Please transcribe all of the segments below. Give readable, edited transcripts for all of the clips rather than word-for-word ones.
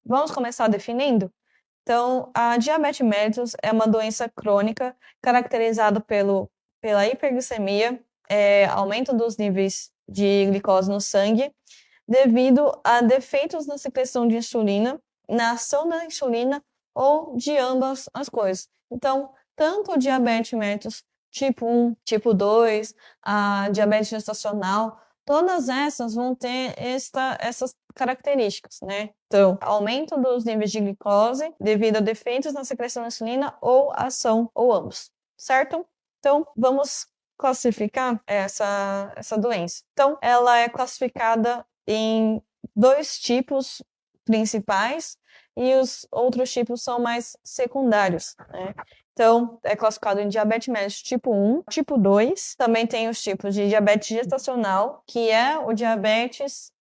Vamos começar definindo? Então, a diabetes mellitus é uma doença crônica caracterizada pela hiperglicemia, aumento dos níveis de glicose no sangue, devido a defeitos na secreção de insulina, na ação da insulina ou de ambas as coisas. Então, tanto o diabetes mellitus tipo 1, tipo 2, a diabetes gestacional, todas essas vão ter essas características, né? Então, aumento dos níveis de glicose devido a defeitos na secreção de insulina ou ação ou ambos, certo? Então, vamos classificar essa doença. Então, ela é classificada em 2 tipos principais e os outros tipos são mais secundários, né? Então, é classificado em diabetes mellitus tipo 1, tipo 2. Também tem os tipos de diabetes gestacional, que é o diabetes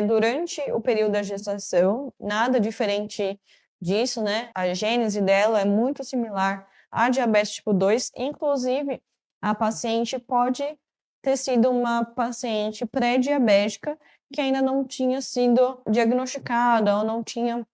durante o período da gestação, nada diferente disso, né? A gênese dela é muito similar à diabetes tipo 2, inclusive a paciente pode ter sido uma paciente pré-diabética que ainda não tinha sido diagnosticada ou não tinha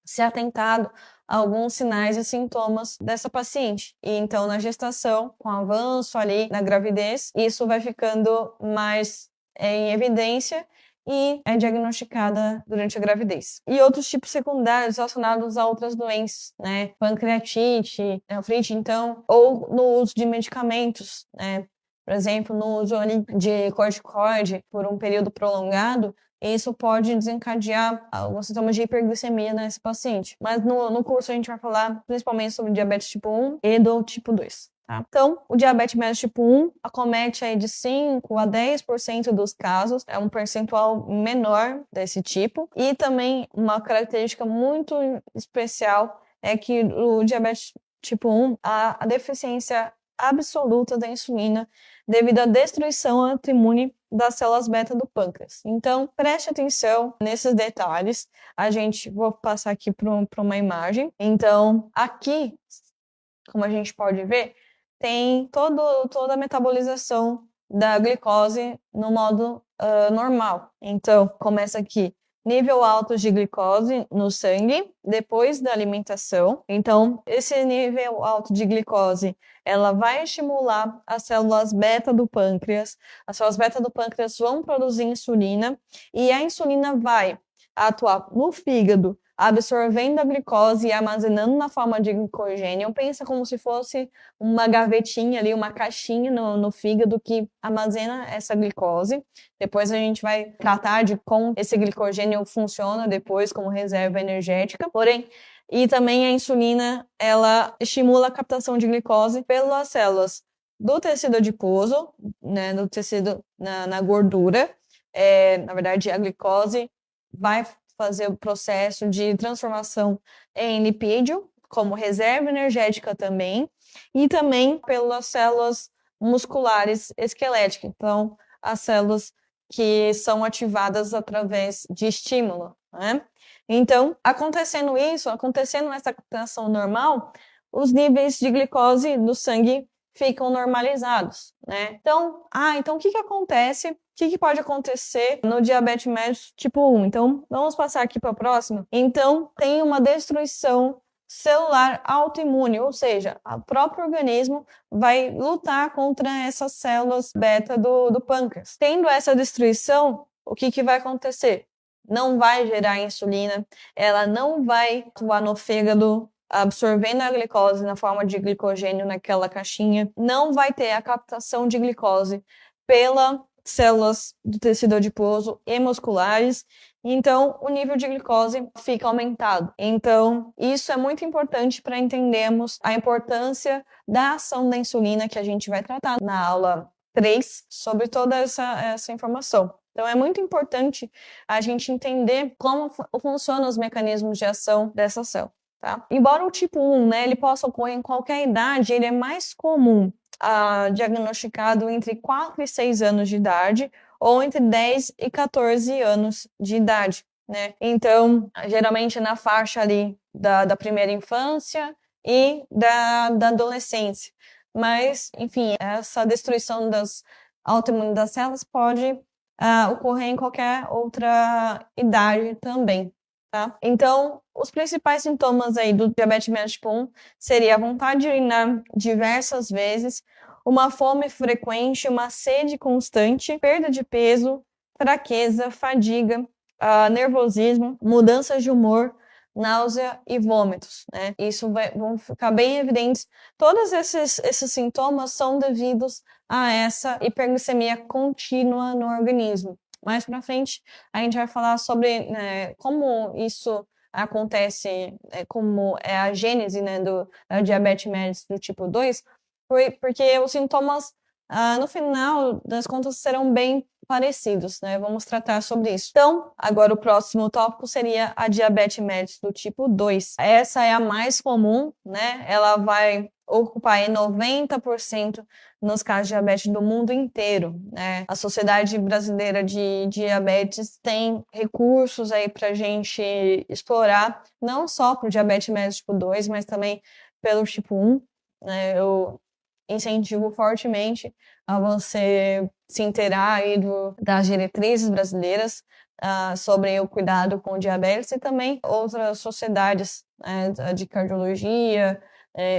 se atentado a alguns sinais e sintomas dessa paciente. E então, na gestação, com o avanço ali na gravidez, isso vai ficando mais em evidência e é diagnosticada durante a gravidez. E outros tipos secundários relacionados a outras doenças, né? Pancreatite, nefrite, então, ou no uso de medicamentos, né? Por exemplo, no uso ali de corticoide por um período prolongado, isso pode desencadear alguns sintomas de hiperglicemia nesse paciente. Mas no curso a gente vai falar principalmente sobre diabetes tipo 1 e do tipo 2. Tá? Então, o diabetes mellitus tipo 1 acomete aí de 5 a 10% dos casos, é um percentual menor desse tipo. E também uma característica muito especial é que o diabetes tipo 1, a deficiência absoluta da insulina devido à destruição autoimune das células beta do pâncreas. Então, preste atenção nesses detalhes. Vou passar aqui para uma imagem. Então, aqui, como a gente pode ver, tem toda a metabolização da glicose no modo normal. Então, começa aqui nível alto de glicose no sangue depois da alimentação. Então, esse nível alto de glicose, ela vai estimular as células beta do pâncreas. As células beta do pâncreas vão produzir insulina e a insulina vai atuar no fígado, absorvendo a glicose e armazenando na forma de glicogênio. Pensa como se fosse uma gavetinha ali, uma caixinha no fígado que armazena essa glicose. Depois a gente vai tratar de como esse glicogênio funciona depois como reserva energética. Porém, e também a insulina, ela estimula a captação de glicose pelas células do tecido adiposo, né, do tecido na gordura. Na verdade, a glicose vai fazer o processo de transformação em lipídio, como reserva energética também, e também pelas células musculares esqueléticas. Então, as células que são ativadas através de estímulo, né? Então, acontecendo essa captação normal, os níveis de glicose do sangue ficam normalizados, né? Então, o que acontece? O que pode acontecer no diabetes mellitus tipo 1? Então, vamos passar aqui para a próxima. Então, tem uma destruição celular autoimune, ou seja, o próprio organismo vai lutar contra essas células beta do pâncreas. Tendo essa destruição, o que vai acontecer? Não vai gerar insulina, ela não vai atuar no fígado, absorvendo a glicose na forma de glicogênio naquela caixinha, não vai ter a captação de glicose pelas células do tecido adiposo e musculares, então o nível de glicose fica aumentado. Então, isso é muito importante para entendermos a importância da ação da insulina, que a gente vai tratar na aula 3 sobre toda essa informação. Então, é muito importante a gente entender como funcionam os mecanismos de ação dessa célula. Tá? Embora o tipo 1, né, ele possa ocorrer em qualquer idade, ele é mais comum diagnosticado entre 4 e 6 anos de idade ou entre 10 e 14 anos de idade, né? Então, geralmente na faixa ali da primeira infância e da adolescência. Mas, enfim, essa destruição das autoimunes das células pode ocorrer em qualquer outra idade também. tá? Então, os principais sintomas aí do diabetes mellitus tipo 1 seria a vontade de urinar diversas vezes, uma fome frequente, uma sede constante, perda de peso, fraqueza, fadiga, nervosismo, mudanças de humor, náusea e vômitos, né? Isso vão ficar bem evidentes. Todos esses sintomas são devidos a essa hiperglicemia contínua no organismo. Mais para frente, a gente vai falar sobre, né, como isso acontece, como é a gênese, né, da diabetes mellitus do tipo 2, porque os sintomas, no final das contas, serão bem parecidos, né? Vamos tratar sobre isso. Então, agora o próximo tópico seria a diabetes mellitus do tipo 2. Essa é a mais comum, né? Ela vai ocupar aí 90% nos casos de diabetes do mundo inteiro, né? A Sociedade Brasileira de Diabetes tem recursos aí para a gente explorar, não só para o diabetes mellitus tipo 2, mas também pelo tipo 1, né? Eu incentivo fortemente a você se inteirar aí das diretrizes brasileiras sobre o cuidado com o diabetes e também outras sociedades, de cardiologia,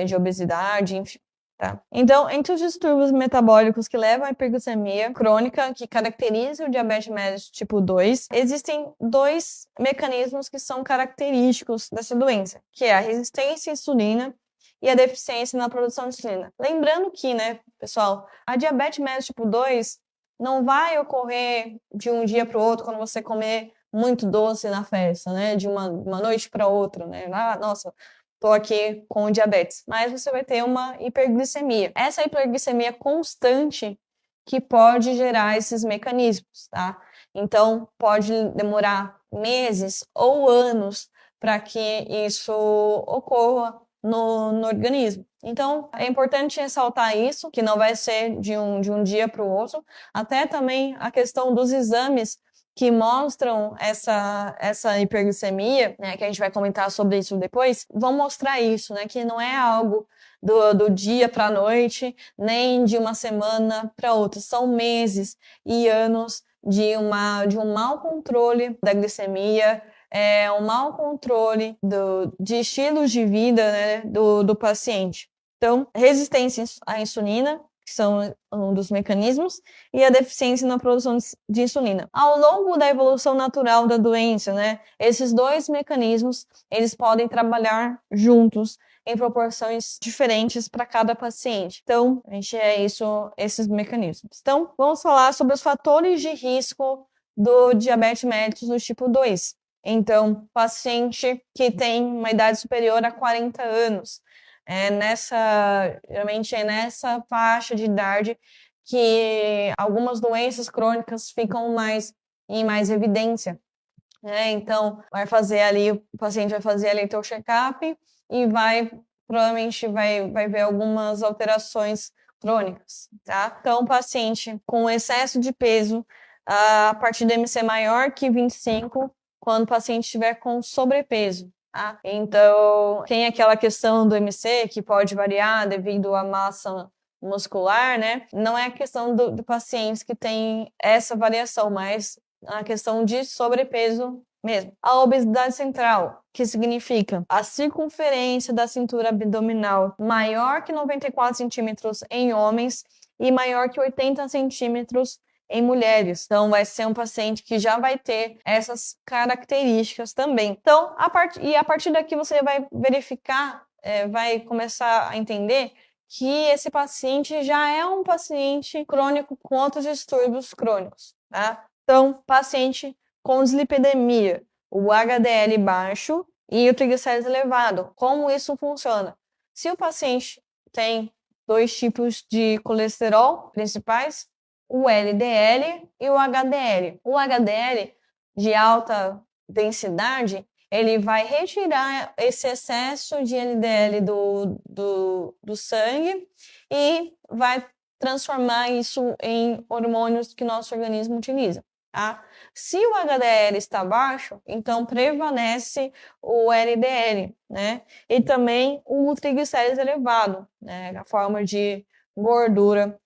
de obesidade, enfim. Tá? Então, entre os distúrbios metabólicos que levam à hiperglicemia crônica, que caracteriza o diabetes mellitus tipo 2, existem dois mecanismos que são característicos dessa doença, que é a resistência à insulina e a deficiência na produção de insulina. Lembrando que, né, pessoal, a diabetes mellitus tipo 2 não vai ocorrer de um dia para o outro quando você comer muito doce na festa, né, de uma noite para outra, né, nossa, tô aqui com diabetes, mas você vai ter uma hiperglicemia. Essa hiperglicemia constante que pode gerar esses mecanismos, tá? Então, pode demorar meses ou anos para que isso ocorra no organismo. Então, é importante ressaltar isso, que não vai ser de um dia para o outro. Até também a questão dos exames que mostram essa hiperglicemia, né, que a gente vai comentar sobre isso depois, vão mostrar isso, né, que não é algo do dia para a noite, nem de uma semana para outra. São meses e anos de um mau controle da glicemia, um mau controle de estilos de vida, né, do paciente. Então, resistência à insulina, que são um dos mecanismos, e a deficiência na produção de insulina. Ao longo da evolução natural da doença, né, esses dois mecanismos, eles podem trabalhar juntos em proporções diferentes para cada paciente. Então, a gente esses mecanismos. Então, vamos falar sobre os fatores de risco do diabetes mellitus do tipo 2. Então, paciente que tem uma idade superior a 40 anos, geralmente é nessa faixa de idade que algumas doenças crônicas ficam em mais evidência. Então, o paciente vai fazer ali o check-up e provavelmente vai ver algumas alterações crônicas, tá? Então, o paciente com excesso de peso, a partir do MC maior que 25, quando o paciente estiver com sobrepeso. Tá? Então, tem aquela questão do MC que pode variar devido à massa muscular, né? Não é a questão do paciente que tem essa variação, mas a questão de sobrepeso mesmo. A obesidade central, que significa a circunferência da cintura abdominal maior que 94 centímetros em homens e maior que 80 centímetros em mulheres. Então, vai ser um paciente que já vai ter essas características também. Então, a partir daqui você vai verificar, vai começar a entender que esse paciente já é um paciente crônico com outros distúrbios crônicos, tá? Então, paciente com dislipidemia, o HDL baixo e o triglicérides elevado. Como isso funciona? Se o paciente tem dois tipos de colesterol principais, o LDL e o HDL. O HDL de alta densidade, ele vai retirar esse excesso de LDL do sangue e vai transformar isso em hormônios que nosso organismo utiliza. Tá? Se o HDL está baixo, então prevalece o LDL, né? E também o triglicérides elevado, né? A forma de gordura,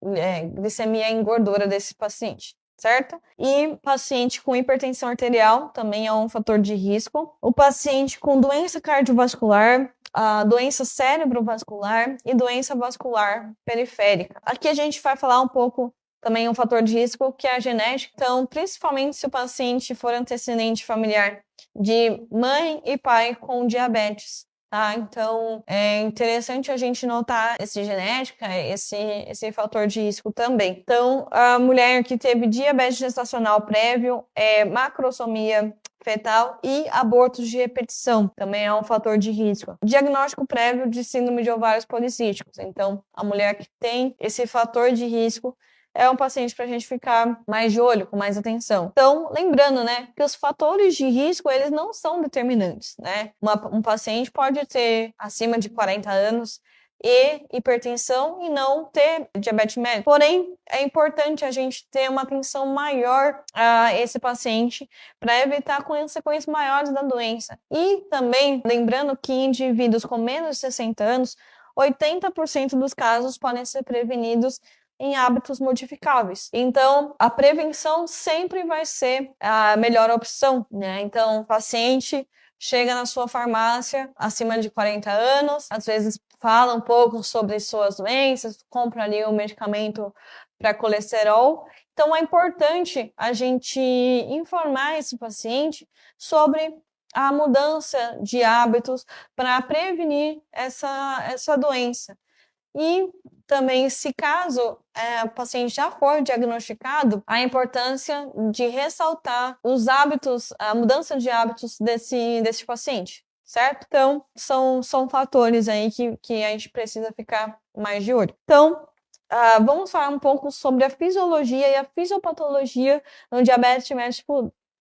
glicemia em gordura desse paciente. certo? E paciente com hipertensão arterial também é um fator de risco. O paciente com doença cardiovascular, a doença cerebrovascular e doença vascular periférica. Aqui a gente vai falar um pouco também um fator de risco que é a genética. Então, principalmente se o paciente for antecedente familiar de mãe e pai com diabetes. Tá? Então, é interessante a gente notar esse genética, esse fator de risco também. Então, a mulher que teve diabetes gestacional prévio, macrosomia fetal e abortos de repetição também é um fator de risco. Diagnóstico prévio de síndrome de ovários policísticos. Então, a mulher que tem esse fator de risco é um paciente para a gente ficar mais de olho, com mais atenção. Então, lembrando, né, que os fatores de risco, eles não são determinantes, né? Um paciente pode ter acima de 40 anos e hipertensão e não ter diabetes mellitus. Porém, é importante a gente ter uma atenção maior a esse paciente para evitar consequências maiores da doença. E também, lembrando que em indivíduos com menos de 60 anos, 80% dos casos podem ser prevenidos em hábitos modificáveis. Então, a prevenção sempre vai ser a melhor opção, né? Então, o paciente chega na sua farmácia acima de 40 anos, às vezes fala um pouco sobre suas doenças, compra ali o medicamento para colesterol. Então, é importante a gente informar esse paciente sobre a mudança de hábitos para prevenir essa doença. E também, se caso o paciente já for diagnosticado, a importância de ressaltar os hábitos, a mudança de hábitos desse paciente, certo? Então, são fatores aí que a gente precisa ficar mais de olho. Então, vamos falar um pouco sobre a fisiologia e a fisiopatologia no diabetes mellitus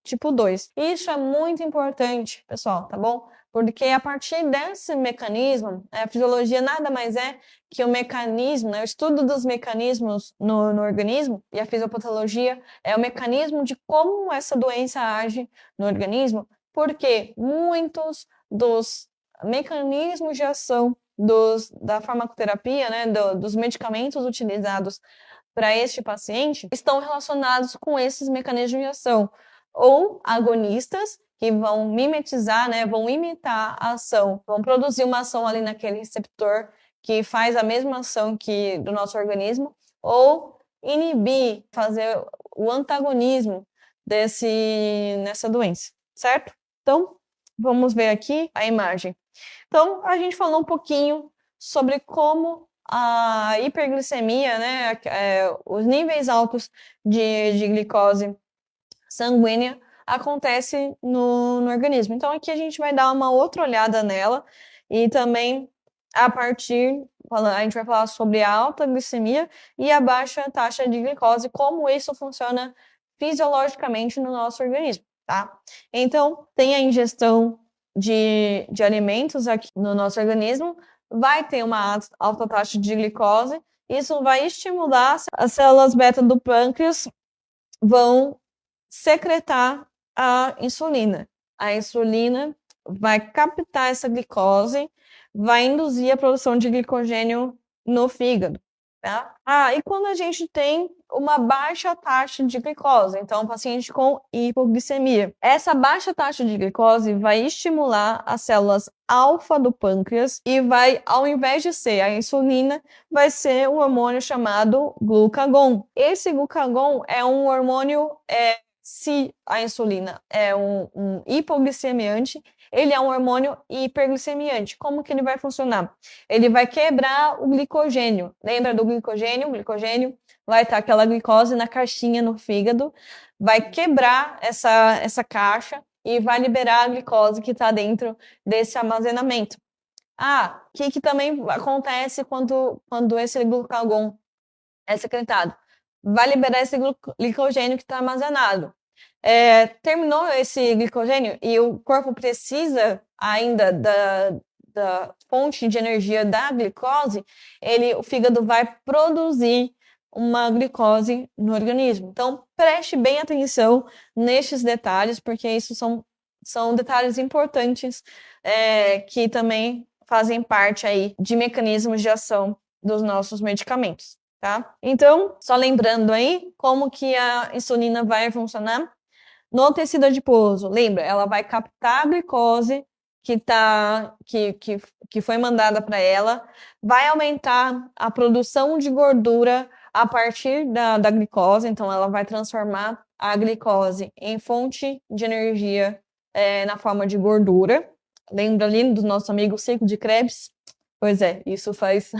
tipo 2. Isso é muito importante, pessoal, tá bom? Porque a partir desse mecanismo, a fisiologia nada mais é que o mecanismo, né, o estudo dos mecanismos no organismo, e a fisiopatologia é o mecanismo de como essa doença age no organismo, porque muitos dos mecanismos de ação da farmacoterapia, né, dos medicamentos utilizados para este paciente, estão relacionados com esses mecanismos de ação, ou agonistas, que vão mimetizar, né, vão imitar a ação, vão produzir uma ação ali naquele receptor que faz a mesma ação que do nosso organismo, ou inibir, fazer o antagonismo nessa doença, certo? Então, vamos ver aqui a imagem. Então, a gente falou um pouquinho sobre como a hiperglicemia, né, os níveis altos de glicose sanguínea acontece no organismo. Então, aqui a gente vai dar uma outra olhada nela e também a gente vai falar sobre a alta glicemia e a baixa taxa de glicose, como isso funciona fisiologicamente no nosso organismo, tá? Então, tem a ingestão de alimentos aqui no nosso organismo, vai ter uma alta taxa de glicose, isso vai estimular as células beta do pâncreas, vão secretar a insulina. A insulina vai captar essa glicose, vai induzir a produção de glicogênio no fígado, tá? E quando a gente tem uma baixa taxa de glicose, então, paciente com hipoglicemia. Essa baixa taxa de glicose vai estimular as células alfa do pâncreas e vai, ao invés de ser a insulina, vai ser um hormônio chamado glucagon. Esse glucagon é um hormônio, se a insulina é um hipoglicemiante, ele é um hormônio hiperglicemiante. Como que ele vai funcionar? Ele vai quebrar o glicogênio. Lembra do glicogênio? O glicogênio vai estar aquela glicose na caixinha no fígado, vai quebrar essa caixa e vai liberar a glicose que está dentro desse armazenamento. O que também acontece quando esse glucagon é secretado? Vai liberar esse glicogênio que está armazenado. Terminou esse glicogênio e o corpo precisa ainda da fonte de energia da glicose, o fígado vai produzir uma glicose no organismo. Então, preste bem atenção nestes detalhes, porque isso são detalhes importantes que também fazem parte aí de mecanismos de ação dos nossos medicamentos. tá? Então, só lembrando aí como que a insulina vai funcionar no tecido adiposo. Lembra, ela vai captar a glicose que foi mandada para ela, vai aumentar a produção de gordura a partir da glicose, então ela vai transformar a glicose em fonte de energia na forma de gordura. Lembra ali do nosso amigo ciclo de Krebs? Pois é, isso faz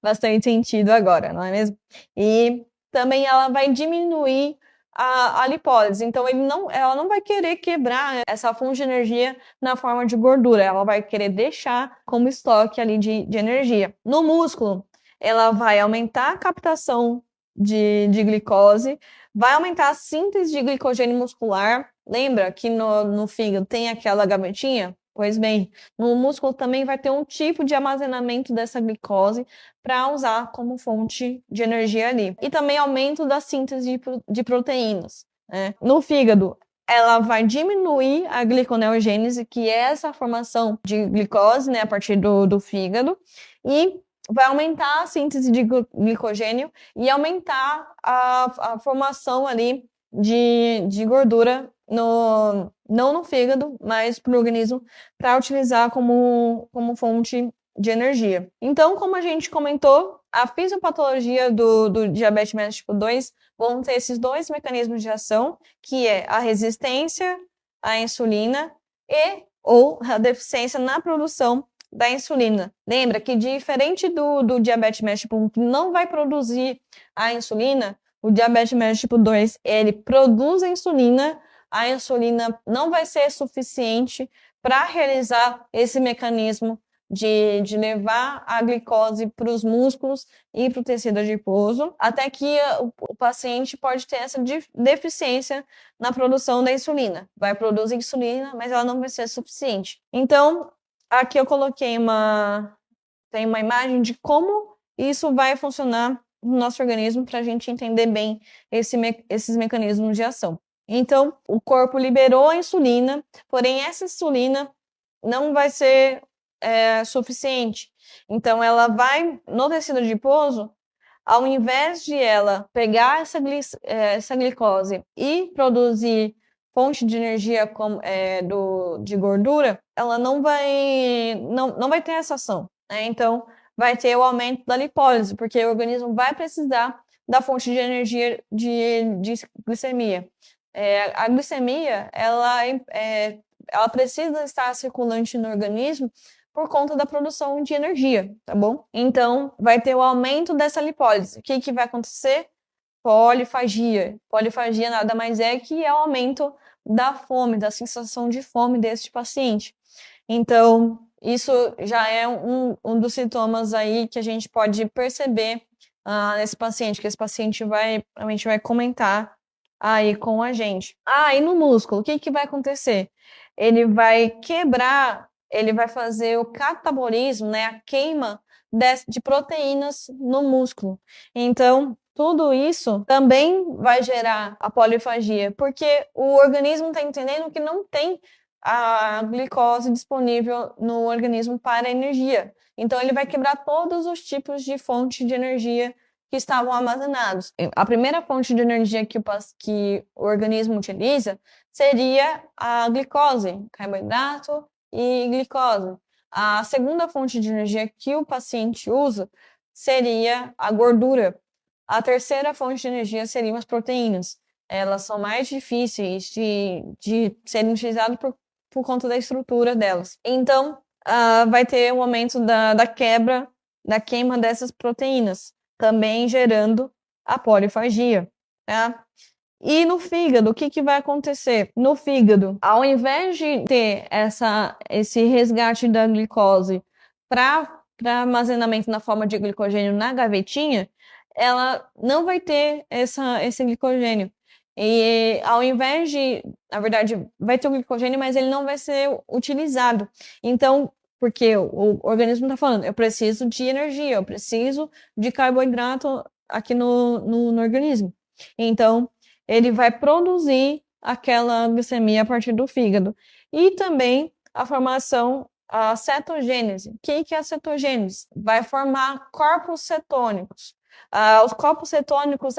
bastante sentido agora, não é mesmo? E também ela vai diminuir a lipólise. Então, ela não vai querer quebrar essa fonte de energia na forma de gordura. Ela vai querer deixar como estoque ali de energia. No músculo, ela vai aumentar a captação de glicose, vai aumentar a síntese de glicogênio muscular. Lembra que no fígado tem aquela gavetinha? Pois bem, no músculo também vai ter um tipo de armazenamento dessa glicose para usar como fonte de energia ali. E também aumento da síntese de proteínas, né? No fígado, ela vai diminuir a gliconeogênese, que é essa formação de glicose, né, a partir do fígado, e vai aumentar a síntese de glicogênio e aumentar a formação ali de gordura não no fígado, mas para o organismo, para utilizar como fonte de energia. Então, como a gente comentou, a fisiopatologia do diabetes mellitus tipo 2 vão ter esses dois mecanismos de ação, que é a resistência à insulina e ou a deficiência na produção da insulina. Lembra que diferente do diabetes mellitus tipo 1, que não vai produzir a insulina, o diabetes mellitus tipo 2, ele produz a insulina não vai ser suficiente para realizar esse mecanismo de levar a glicose para os músculos e para o tecido adiposo, até que o paciente pode ter essa deficiência na produção da insulina. Vai produzir insulina, mas ela não vai ser suficiente. Então, aqui eu coloquei tem uma imagem de como isso vai funcionar no nosso organismo para a gente entender bem esses mecanismos de ação. Então, o corpo liberou a insulina, porém essa insulina não vai ser suficiente. Então, ela vai no tecido adiposo, ao invés de ela pegar essa glicose e produzir fonte de energia de gordura, ela não vai ter essa ação, né? Então, vai ter o aumento da lipólise, porque o organismo vai precisar da fonte de energia de glicemia. A glicemia, ela precisa estar circulante no organismo por conta da produção de energia, tá bom? Então, vai ter o aumento dessa lipólise. O que vai acontecer? Polifagia. Polifagia nada mais é que é o aumento da fome, da sensação de fome desse paciente. Então, isso já é um dos sintomas aí que a gente pode perceber nesse paciente, que esse paciente realmente vai comentar aí com a gente. E no músculo, o que vai acontecer? Ele vai quebrar, ele vai fazer o catabolismo, né, a queima de proteínas no músculo. Então, tudo isso também vai gerar a polifagia, porque o organismo está entendendo que não tem a glicose disponível no organismo para energia. Então, ele vai quebrar todos os tipos de fonte de energia que estavam armazenados. A primeira fonte de energia que o organismo utiliza seria a glicose, carboidrato e glicose. A segunda fonte de energia que o paciente usa seria a gordura. A terceira fonte de energia seriam as proteínas. Elas são mais difíceis de serem utilizadas por conta da estrutura delas. Então, vai ter um aumento da queima dessas proteínas, também gerando a polifagia, tá? E no fígado, o que vai acontecer? No fígado, ao invés de ter esse resgate da glicose para armazenamento na forma de glicogênio na gavetinha, ela não vai ter esse glicogênio. E ao invés na verdade, vai ter o glicogênio, mas ele não vai ser utilizado. Então, porque o organismo está falando, eu preciso de energia, eu preciso de carboidrato aqui no organismo. Então, ele vai produzir aquela glicemia a partir do fígado. E também a formação, a cetogênese. O que é a cetogênese? Vai formar corpos cetônicos. Os corpos cetônicos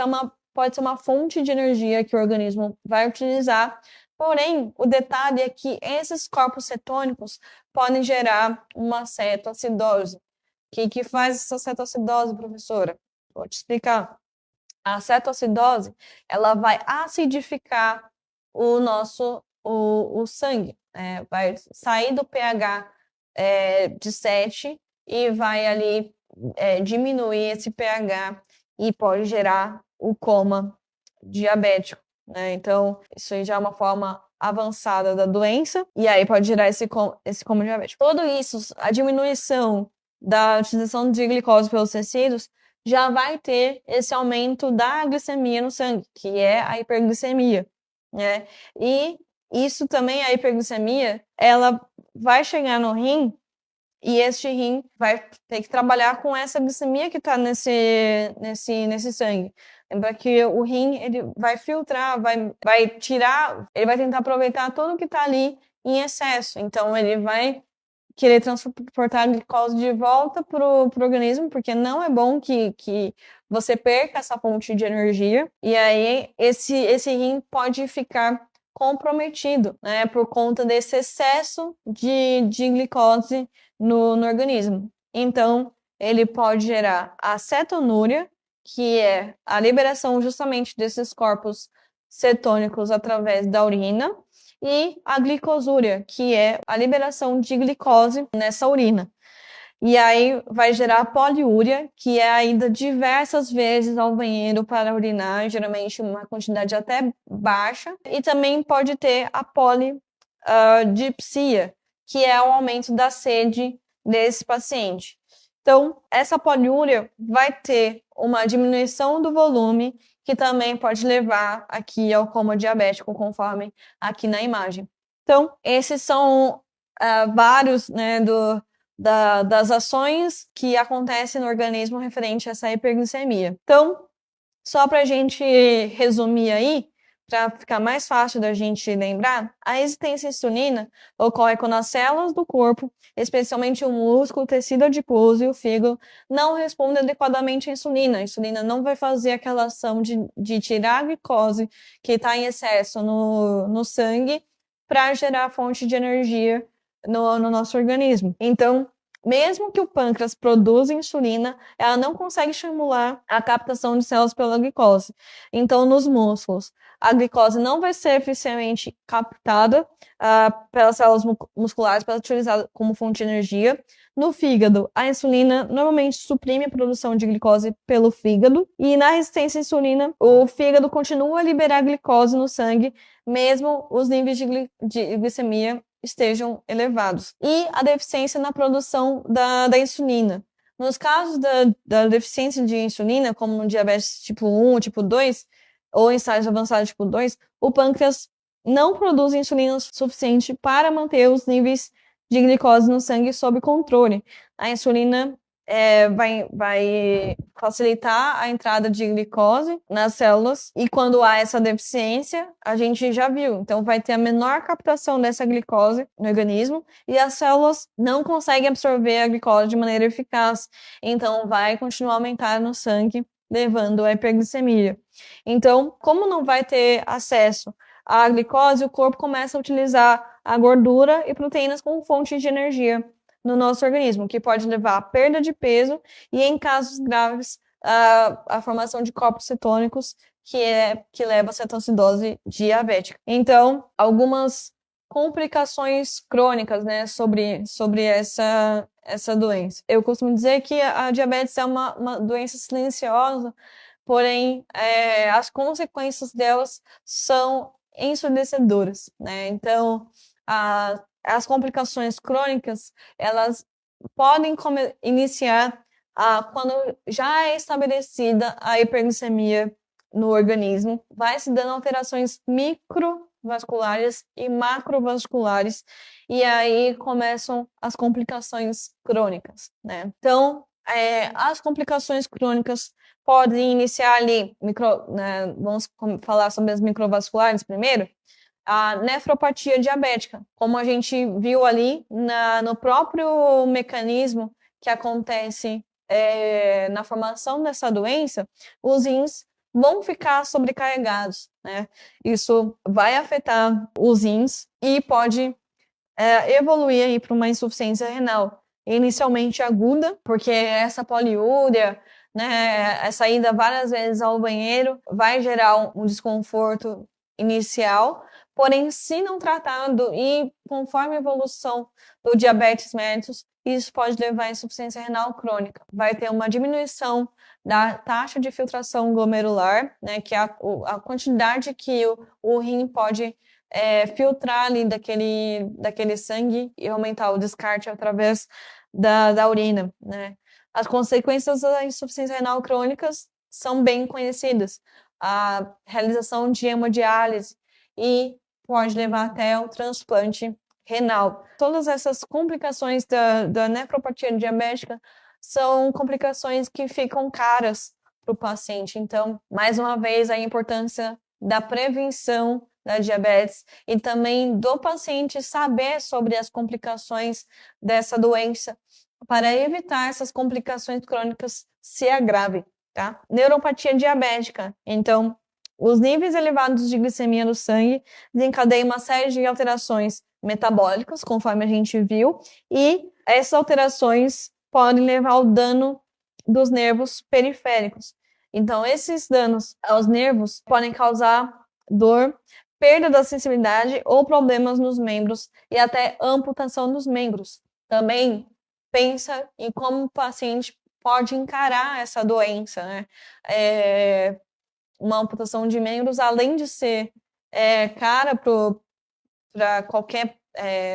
pode ser uma fonte de energia que o organismo vai utilizar, porém, o detalhe é que esses corpos cetônicos podem gerar uma cetoacidose. O que faz essa cetoacidose, professora? Vou te explicar. A cetoacidose, ela vai acidificar o sangue, vai sair do pH de 7 e vai ali diminuir esse pH e pode gerar o coma diabético, né? Então, isso aí já é uma forma avançada da doença, e aí pode gerar esse coma diabético. Tudo isso, a diminuição da utilização de glicose pelos tecidos, já vai ter esse aumento da glicemia no sangue, que é a hiperglicemia, né? E isso também, a hiperglicemia, ela vai chegar no rim e este rim vai ter que trabalhar com essa glicemia que está nesse sangue. Lembra que o rim, ele vai filtrar, vai tirar, ele vai tentar aproveitar tudo que está ali em excesso. Então, ele vai querer transportar a glicose de volta pro organismo, porque não é bom que você perca essa fonte de energia. E aí, esse rim pode ficar comprometido, né, por conta desse excesso de glicose no organismo. Então, ele pode gerar a cetonúria, que é a liberação justamente desses corpos cetônicos através da urina, e a glicosúria, que é a liberação de glicose nessa urina. E aí vai gerar a poliúria, que é a ida diversas vezes ao banheiro para urinar, geralmente uma quantidade até baixa. E também pode ter a polidipsia, que é o aumento da sede desse paciente. Então, essa poliúria vai ter uma diminuição do volume, que também pode levar aqui ao coma diabético, conforme aqui na imagem. Então, esses são vários, né, das ações que acontecem no organismo referente a essa hiperglicemia. Então, só para a gente resumir aí, para ficar mais fácil da gente lembrar, a resistência à insulina ocorre quando as células do corpo, especialmente o músculo, o tecido adiposo e o fígado, não respondem adequadamente à insulina. A insulina não vai fazer aquela ação de tirar a glicose que está em excesso no sangue para gerar a fonte de energia no nosso organismo. Então, mesmo que o pâncreas produza insulina, ela não consegue estimular a captação de células pela glicose. Então, nos músculos, a glicose não vai ser eficientemente captada pelas células musculares para ser utilizada como fonte de energia. No fígado, a insulina normalmente suprime a produção de glicose pelo fígado. E na resistência à insulina, o fígado continua a liberar glicose no sangue, mesmo os níveis de glicemia estejam elevados. E a deficiência na produção da insulina. Nos casos da deficiência de insulina, como no diabetes tipo 1 ou tipo 2, ou em estágio avançado tipo 2, o pâncreas não produz insulina suficiente para manter os níveis de glicose no sangue sob controle. A insulina vai facilitar a entrada de glicose nas células, e quando há essa deficiência, a gente já viu, então vai ter a menor captação dessa glicose no organismo e as células não conseguem absorver a glicose de maneira eficaz, então vai continuar a aumentar no sangue, levando à hiperglicemia. Então, como não vai ter acesso à glicose, o corpo começa a utilizar a gordura e proteínas como fonte de energia no nosso organismo, que pode levar à perda de peso e, em casos graves, a formação de corpos cetônicos, que leva à cetoacidose diabética. Então, algumas complicações crônicas, né, sobre essa doença. Eu costumo dizer que a diabetes é uma doença silenciosa, porém, as consequências delas são ensurdecedoras, né? Então, as complicações crônicas, elas podem iniciar quando já é estabelecida a hiperglicemia no organismo, vai se dando alterações microvasculares e macrovasculares, e aí começam as complicações crônicas, né? Então, as complicações crônicas podem iniciar ali, né, vamos falar sobre as microvasculares primeiro, a nefropatia diabética, como a gente viu ali no próprio mecanismo que acontece na formação dessa doença, os rins vão ficar sobrecarregados, né? Isso vai afetar os rins e pode evoluir aí para uma insuficiência renal, inicialmente aguda, porque essa poliúria, né, essa ida várias vezes ao banheiro vai gerar um desconforto inicial, porém, se não tratado e conforme a evolução do diabetes mellitus, isso pode levar à insuficiência renal crônica. Vai ter uma diminuição da taxa de filtração glomerular, né, que é a quantidade que o rim pode filtrar ali daquele sangue e aumentar o descarte através da urina, né? As consequências da insuficiência renal crônicas são bem conhecidas. A realização de hemodiálise e pode levar até o transplante renal. Todas essas complicações da nefropatia diabética são complicações que ficam caras para o paciente. Então, mais uma vez, a importância da prevenção da diabetes e também do paciente saber sobre as complicações dessa doença para evitar essas complicações crônicas se agravem, tá? Neuropatia diabética. Então, os níveis elevados de glicemia no sangue desencadeiam uma série de alterações metabólicas, conforme a gente viu, e essas alterações podem levar ao dano dos nervos periféricos. Então, esses danos aos nervos podem causar dor, perda da sensibilidade ou problemas nos membros e até amputação dos membros. Também pensa em como o paciente pode encarar essa doença, né? Uma amputação de membros, além de ser cara para qualquer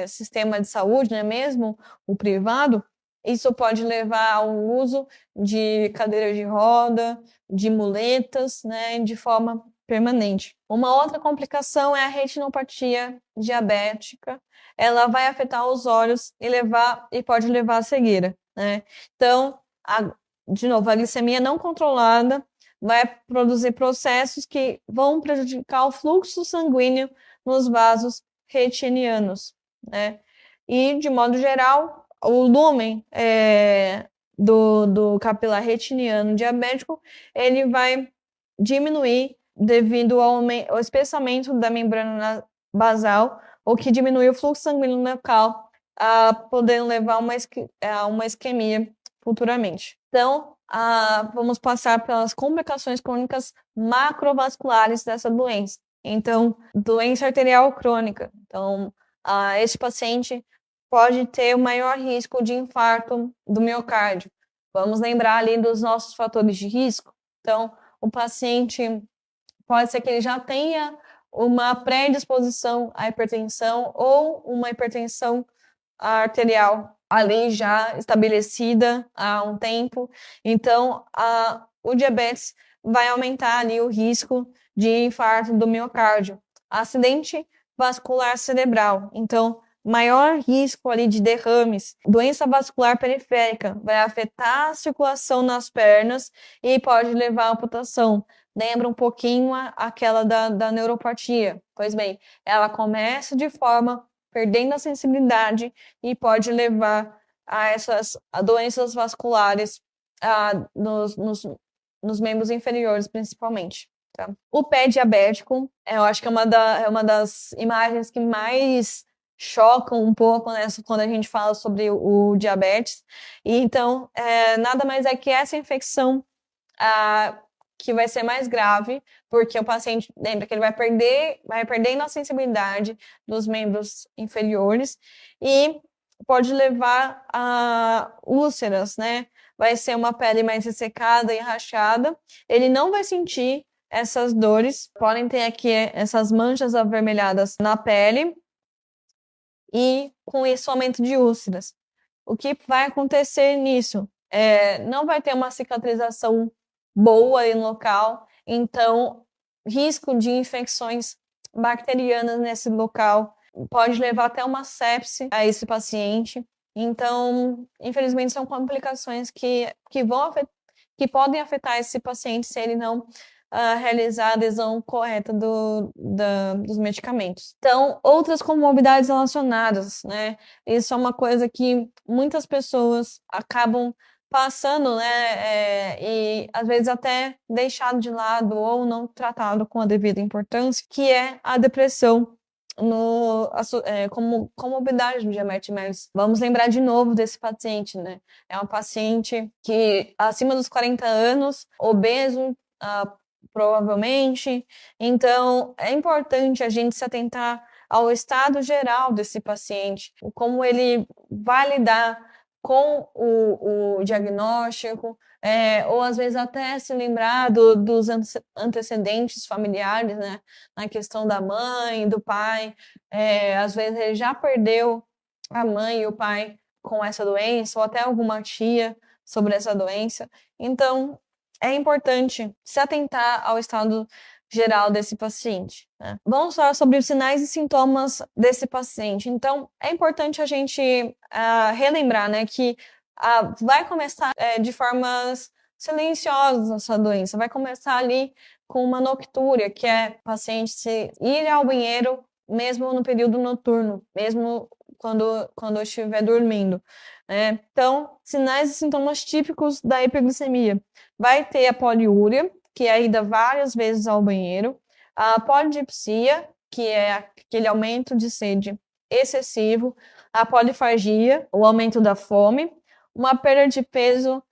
sistema de saúde, né? Mesmo o privado, isso pode levar ao uso de cadeira de roda, de muletas, né? De forma permanente. Uma outra complicação é a retinopatia diabética. Ela vai afetar os olhos e pode levar à cegueira, né? Então, de novo, a glicemia não controlada vai produzir processos que vão prejudicar o fluxo sanguíneo nos vasos retinianos, né? E, de modo geral, o lumen do capilar retiniano diabético, ele vai diminuir devido ao espessamento da membrana basal, o que diminui o fluxo sanguíneo local, podendo levar a uma isquemia futuramente. Então, vamos passar pelas complicações crônicas macrovasculares dessa doença. Então, doença arterial crônica. Então, esse paciente pode ter o maior risco de infarto do miocárdio. Vamos lembrar ali dos nossos fatores de risco. Então, o paciente pode ser que ele já tenha uma predisposição à hipertensão ou uma hipertensão arterial ali já estabelecida há um tempo. Então, o diabetes vai aumentar ali o risco de infarto do miocárdio. Acidente vascular cerebral. Então, maior risco ali de derrames. Doença vascular periférica vai afetar a circulação nas pernas e pode levar à amputação. Lembra um pouquinho aquela da neuropatia. Pois bem, ela começa de forma perdendo a sensibilidade e pode levar a doenças vasculares nos membros inferiores, principalmente. Tá? O pé diabético, eu acho que é uma das imagens que mais chocam um pouco, né, quando a gente fala sobre o diabetes. E então, nada mais é que essa infecção que vai ser mais grave, porque o paciente, lembra que ele vai perdendo a sensibilidade dos membros inferiores e pode levar a úlceras, né? Vai ser uma pele mais ressecada e rachada. Ele não vai sentir essas dores, podem ter aqui essas manchas avermelhadas na pele e com isso aumento de úlceras. O que vai acontecer nisso? Não vai ter uma cicatrização boa aí no local, então risco de infecções bacterianas nesse local pode levar até uma sepse a esse paciente. Então, infelizmente, são complicações que podem afetar esse paciente se ele não realizar a adesão correta dos medicamentos. Então, outras comorbidades relacionadas, né? Isso é uma coisa que muitas pessoas acabam passando, né, e às vezes até deixado de lado ou não tratado com a devida importância, que é a depressão como comorbidade do diabetes mellitus. Vamos lembrar de novo desse paciente, né? É um paciente que acima dos 40 anos, obeso, provavelmente. Então, é importante a gente se atentar ao estado geral desse paciente, como ele vai lidar com o diagnóstico, ou às vezes até se lembrar dos antecedentes familiares, né? Na questão da mãe, do pai. Às vezes ele já perdeu a mãe e o pai com essa doença, ou até alguma tia sobre essa doença. Então, é importante se atentar ao estado geral desse paciente, né? Vamos falar sobre os sinais e sintomas desse paciente. Então, é importante a gente relembrar, né, que vai começar de formas silenciosas essa doença. Vai começar ali com uma noctúria, que é o paciente se ir ao banheiro mesmo no período noturno, mesmo quando estiver dormindo, né? Então, sinais e sintomas típicos da hiperglicemia. Vai ter a poliúria, que é a ida várias vezes ao banheiro, a polidipsia, que é aquele aumento de sede excessivo, a polifagia, o aumento da fome, uma perda de peso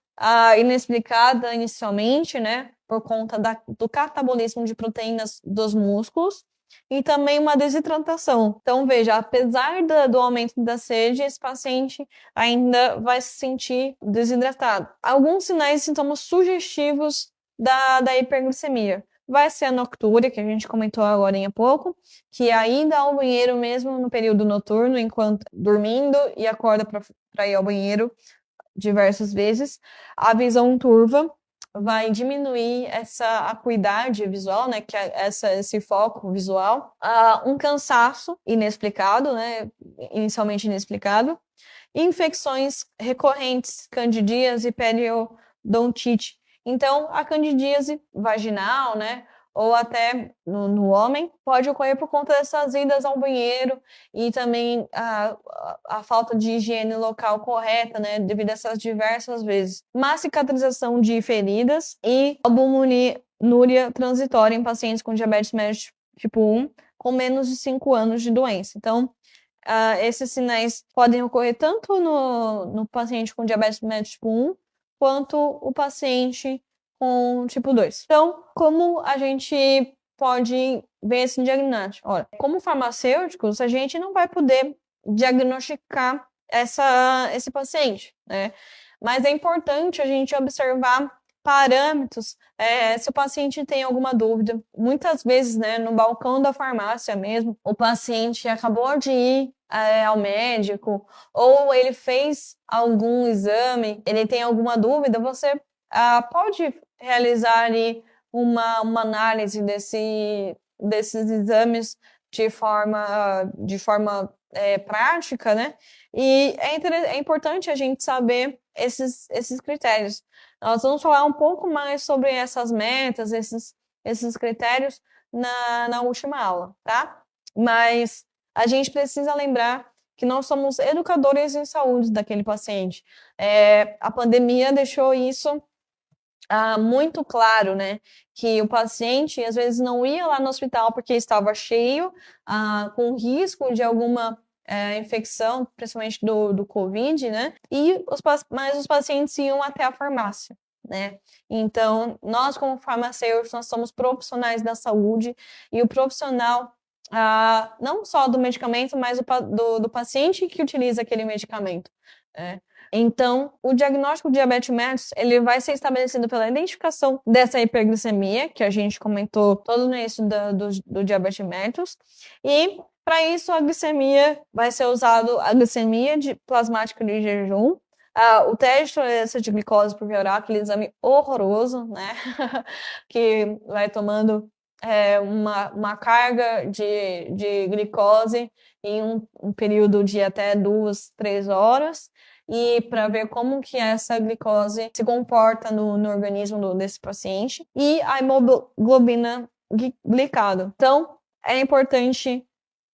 inexplicada inicialmente, né, por conta do catabolismo de proteínas dos músculos, e também uma desidratação. Então, veja, apesar do aumento da sede, esse paciente ainda vai se sentir desidratado. Alguns sinais e sintomas sugestivos da hiperglicemia. Vai ser a noctúria, que a gente comentou agora há pouco, que é a ida ao banheiro mesmo no período noturno, enquanto dormindo e acorda para ir ao banheiro diversas vezes. A visão turva vai diminuir essa acuidade visual, né, que é esse foco visual. Um cansaço inexplicado, né, inicialmente inexplicado. Infecções recorrentes, candidíase e periodontite. Então, a candidíase vaginal, né, ou até no homem, pode ocorrer por conta dessas idas ao banheiro e também a falta de higiene local correta, né, devido a essas diversas vezes. Má cicatrização de feridas e albuminúria transitória em pacientes com diabetes mellitus tipo 1 com menos de 5 anos de doença. Então, esses sinais podem ocorrer tanto no paciente com diabetes mellitus tipo 1, quanto o paciente com tipo 2. Então, como a gente pode ver esse diagnóstico? Olha, como farmacêuticos, a gente não vai poder diagnosticar esse paciente, né? Mas é importante a gente observar parâmetros, se o paciente tem alguma dúvida. Muitas vezes, né, no balcão da farmácia mesmo, o paciente acabou de ir ao médico, ou ele fez algum exame, ele tem alguma dúvida, você pode realizar ali uma análise desses exames de forma prática, né? E é importante a gente saber esses critérios. Nós vamos falar um pouco mais sobre essas metas, esses critérios na última aula, tá? Mas a gente precisa lembrar que nós somos educadores em saúde daquele paciente. A pandemia deixou isso muito claro, né? Que o paciente às vezes não ia lá no hospital porque estava cheio, com risco de alguma infecção, principalmente do Covid, né? Mas os pacientes iam até a farmácia, né? Então, nós como farmacêuticos, nós somos profissionais da saúde e o profissional não só do medicamento, mas do paciente que utiliza aquele medicamento, né? Então, o diagnóstico de diabetes mellitus, ele vai ser estabelecido pela identificação dessa hiperglicemia, que a gente comentou todo no início do diabetes mellitus, e para isso a glicemia vai ser usado a glicemia plasmática de jejum, o teste de tolerância de glicose por via oral, aquele exame horroroso, né, que vai tomando uma carga de glicose em um período de até 2, 3 horas, e para ver como que essa glicose se comporta no organismo desse paciente, e a hemoglobina glicada. Então, é importante,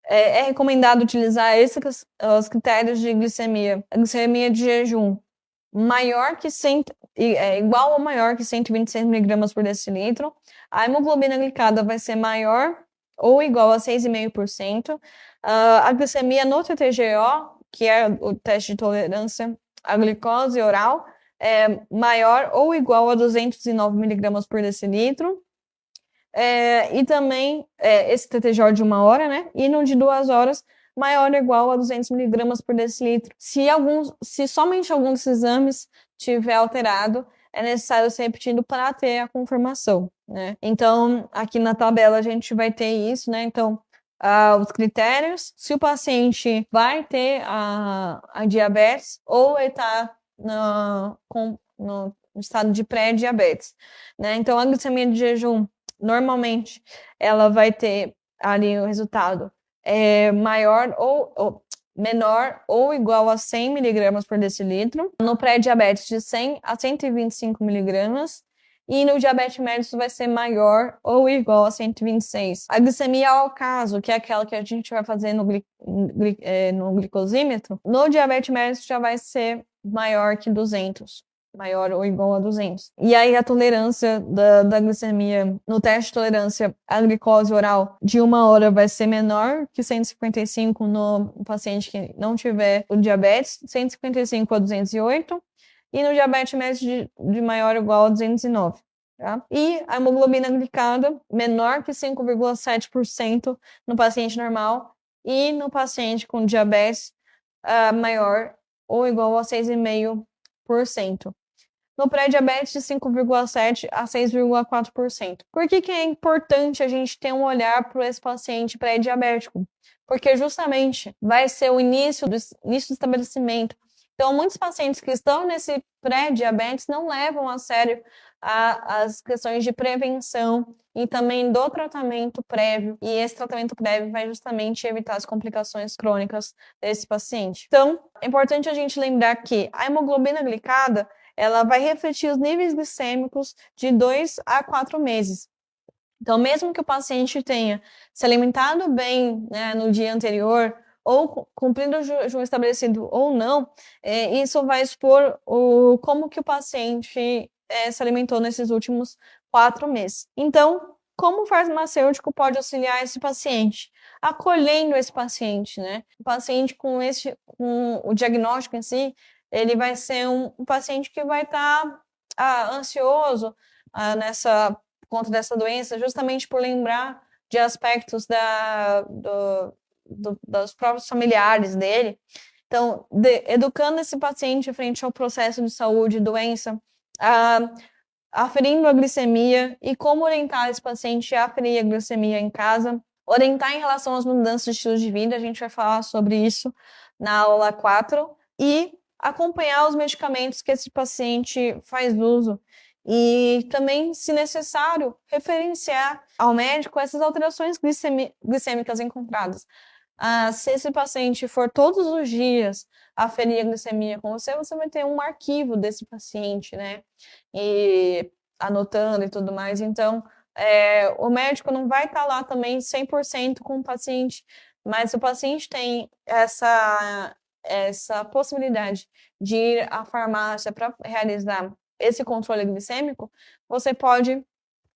é recomendado utilizar os critérios de glicemia. A glicemia de jejum maior que 100, igual ou maior que 126 miligramas por decilitro. A hemoglobina glicada vai ser maior ou igual a 6,5%. A glicemia no TTGO, que é o teste de tolerância à glicose oral, é maior ou igual a 209 miligramas por decilitro. E também esse TTGO de 1 hora, né? E no de 2 horas, maior ou igual a 200 miligramas por decilitro. Se somente algum desses exames tiver alterado, é necessário ser repetido para ter a confirmação, né? Então, aqui na tabela a gente vai ter isso, né? Então, os critérios, se o paciente vai ter a diabetes ou ele está no estado de pré-diabetes, né? Então, a glicemia de jejum, normalmente, ela vai ter ali o resultado maior ou menor ou igual a 100 miligramas por decilitro. No pré-diabetes, de 100 a 125 miligramas. E no diabetes mellitus vai ser maior ou igual a 126. A glicemia ao caso, que é aquela que a gente vai fazer no glicosímetro, no diabetes mellitus já vai ser maior que 200. Maior ou igual a 200. E aí a tolerância da glicemia no teste de tolerância à glicose oral de 1 hora vai ser menor que 155 no paciente que não tiver o diabetes, 155 a 208, e no diabetes médio de maior ou igual a 209. Tá? E a hemoglobina glicada menor que 5,7% no paciente normal e no paciente com diabetes maior ou igual a 6,5%. No pré-diabetes, de 5,7% a 6,4%. Por que é importante a gente ter um olhar para esse paciente pré-diabético? Porque justamente vai ser o início do estabelecimento. Então, muitos pacientes que estão nesse pré-diabetes não levam a sério as questões de prevenção e também do tratamento prévio. E esse tratamento prévio vai justamente evitar as complicações crônicas desse paciente. Então, é importante a gente lembrar que a hemoglobina glicada ela vai refletir os níveis glicêmicos de 2 a 4 meses. Então, mesmo que o paciente tenha se alimentado bem, né, no dia anterior, ou cumprindo o jejum estabelecido ou não, isso vai expor como que o paciente se alimentou nesses últimos 4 meses. Então, como o farmacêutico pode auxiliar esse paciente? Acolhendo esse paciente, né? O paciente com o diagnóstico em si, ele vai ser um paciente que vai estar ansioso conta dessa doença, justamente por lembrar de aspectos dos próprios familiares dele. Então, educando esse paciente frente ao processo de saúde e doença, aferindo a glicemia e como orientar esse paciente a aferir a glicemia em casa, orientar em relação às mudanças de estilo de vida, a gente vai falar sobre isso na aula 4, e acompanhar os medicamentos que esse paciente faz uso e também, se necessário, referenciar ao médico essas alterações glicêmicas encontradas. Se esse paciente for todos os dias aferir a glicemia com você, você vai ter um arquivo desse paciente, né? E anotando e tudo mais. Então, o médico não vai estar lá também 100% com o paciente, mas se o paciente tem essa possibilidade de ir à farmácia para realizar esse controle glicêmico, você pode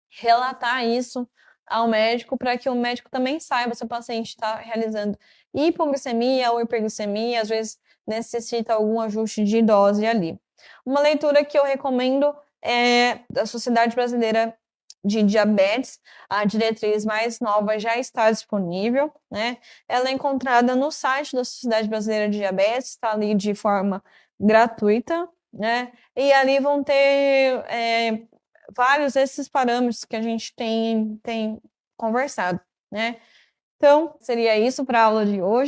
relatar isso ao médico para que o médico também saiba se o paciente está realizando hipoglicemia ou hiperglicemia, às vezes necessita algum ajuste de dose ali. Uma leitura que eu recomendo é da Sociedade Brasileira de Diabetes, a diretriz mais nova já está disponível, né? Ela é encontrada no site da Sociedade Brasileira de Diabetes, está ali de forma gratuita, né? E ali vão ter vários desses parâmetros que a gente tem conversado, né? Então, seria isso para a aula de hoje.